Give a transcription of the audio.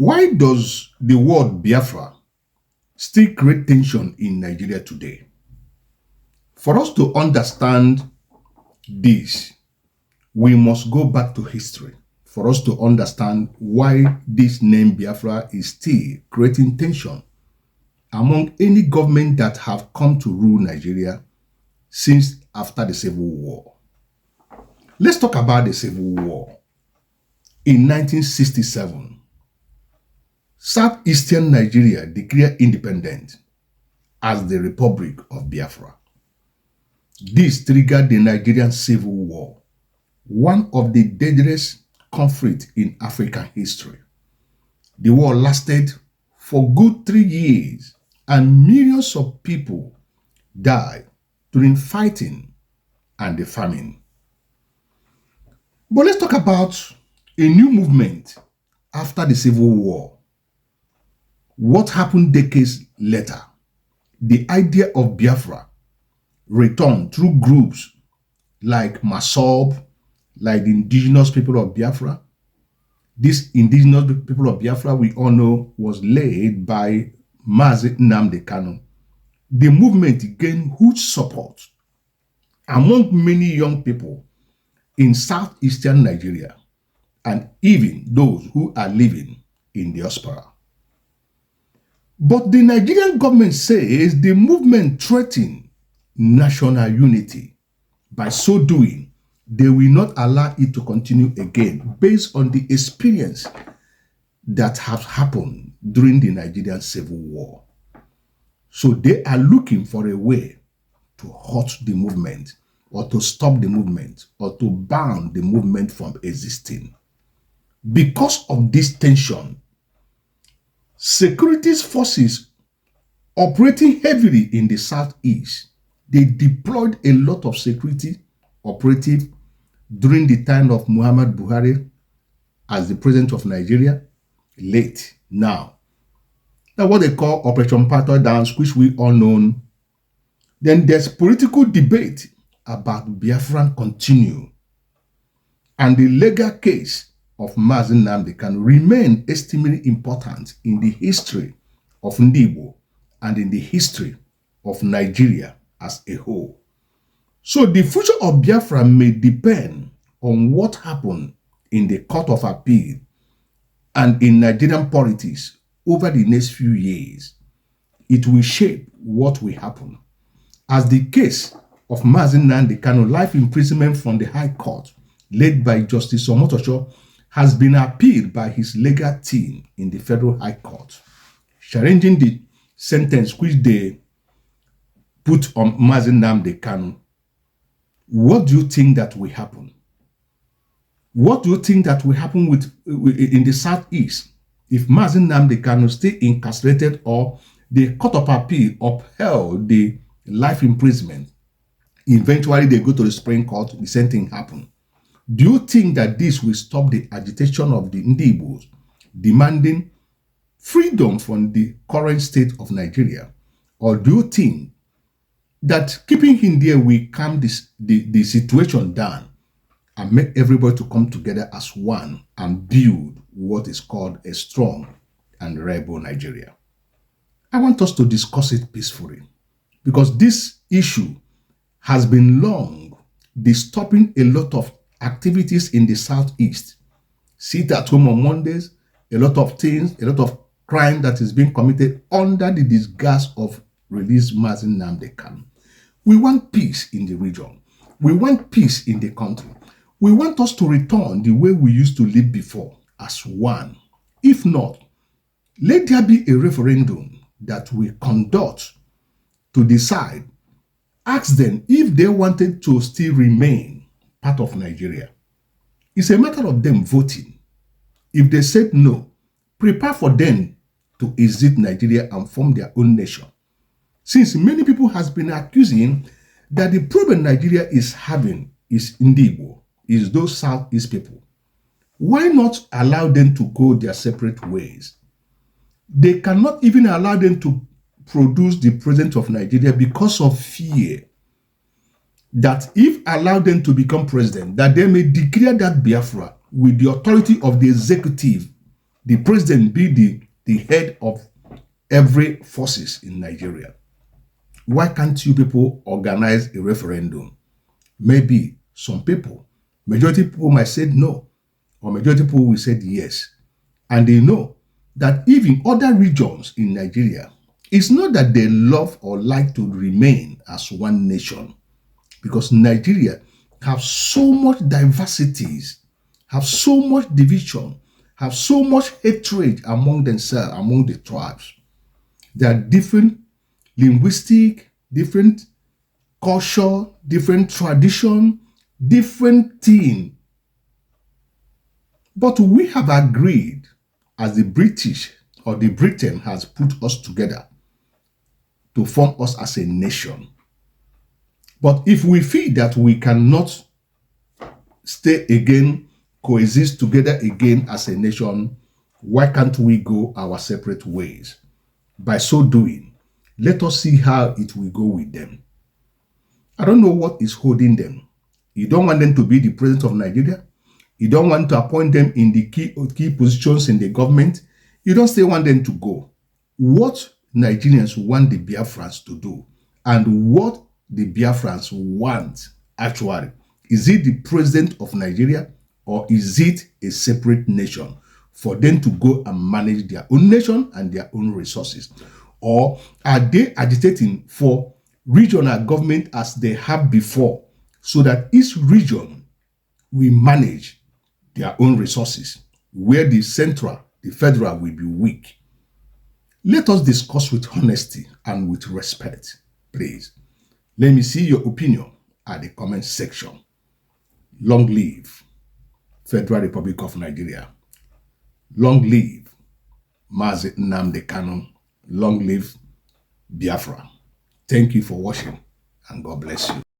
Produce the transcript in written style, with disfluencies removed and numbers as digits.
Why does the word Biafra still create tension in Nigeria today? For us to understand this, we must go back to history for us to understand why this name Biafra is still creating tension among any government that have come to rule Nigeria since after the Civil War. Let's talk about the Civil War. In 1967, southeastern Nigeria declared independence as the Republic of Biafra. This triggered the Nigerian Civil War, one of the deadliest conflicts in African history. The war lasted for good 3 years and millions of people died during fighting and the famine. But let's talk about a new movement after the Civil War. What happened decades later? The idea of Biafra returned through groups like MASOB, like the Indigenous People of Biafra. This Indigenous People of Biafra, we all know, was led by Nnamdi Kanu. The movement gained huge support among many young people in southeastern Nigeria and even those who are living in Diaspora. But the Nigerian government says the movement threatened national unity. By so doing, they will not allow it to continue again based on the experience that has happened during the Nigerian Civil War. So they are looking for a way to halt the movement or to stop the movement or to ban the movement from existing. Because of this tension, security forces operating heavily in the southeast, they deployed a lot of security operatives during the time of Muhammad Buhari as the president of Nigeria, late now. Now what they call Operation Pato Dance, which we all know. Then there's political debate about Biafran continue. And the legal case of Nnamdi Kanu remain extremely important in the history of Ndibo and in the history of Nigeria as a whole. So the future of Biafra may depend on what happened in the Court of Appeal and in Nigerian politics over the next few years. It will shape what will happen. As the case of Nnamdi Kanu, life imprisonment from the High Court, led by Justice Omotosho, has been appealed by his legal team in the Federal High Court, challenging the sentence which they put on Nnamdi Kanu. What do you think that will happen? What do you think that will happen in the Southeast if Nnamdi Kanu stay incarcerated or the Court of Appeal upheld the life imprisonment? Eventually, they go to the Supreme Court, the same thing happen. Do you think that this will stop the agitation of the Ndibos demanding freedom from the current state of Nigeria? Or do you think that keeping him there will calm the situation down and make everybody to come together as one and build what is called a strong and reliable Nigeria? I want us to discuss it peacefully because this issue has been long disturbing a lot of activities in the Southeast. Sit at home on Mondays, a lot of things, a lot of crime that is being committed under the disguise of release Nnamdi Kanu. We want peace in the region. We want peace in the country. We want us to return the way we used to live before as one. If not, let there be a referendum that we conduct to decide, ask them if they wanted to still remain part of Nigeria. It's a matter of them voting. If they said no, prepare for them to exit Nigeria and form their own nation. Since many people has been accusing that the problem Nigeria is having is Ndibo, is those Southeast people. Why not allow them to go their separate ways? They cannot even allow them to produce the president of Nigeria because of fear that if allowed them to become president, that they may declare that Biafra with the authority of the the president be the head of every forces in Nigeria? Why can't you people organize a referendum? Maybe some people, majority people might say no, or majority people will say yes. And they know that even other regions in Nigeria, it's not that they love or like to remain as one nation, because Nigeria have so much diversities, have so much division, have so much hatred among themselves, among the tribes. There are different linguistic, different culture, different tradition, different thing. But we have agreed, as the British or the Britain has put us together to form us as a nation. But if we feel that we cannot stay again, coexist together again as a nation, why can't we go our separate ways? By so doing, let us see how it will go with them. I don't know what is holding them. You don't want them to be the president of Nigeria. You don't want to appoint them in the key positions in the government. You don't still want them to go. What Nigerians want the Biafrans to do, and what the Biafrans want actually, is it the president of Nigeria, or is it a separate nation for them to go and manage their own nation and their own resources? Or are they agitating for regional government as they have before, so that each region will manage their own resources, where the central, the federal will be weak? Let us discuss with honesty and with respect, please. Let me see your opinion at the comment section. Long live Federal Republic of Nigeria. Long live Mazi Nnamdi Kanu. Long live Biafra. Thank you for watching, and God bless you.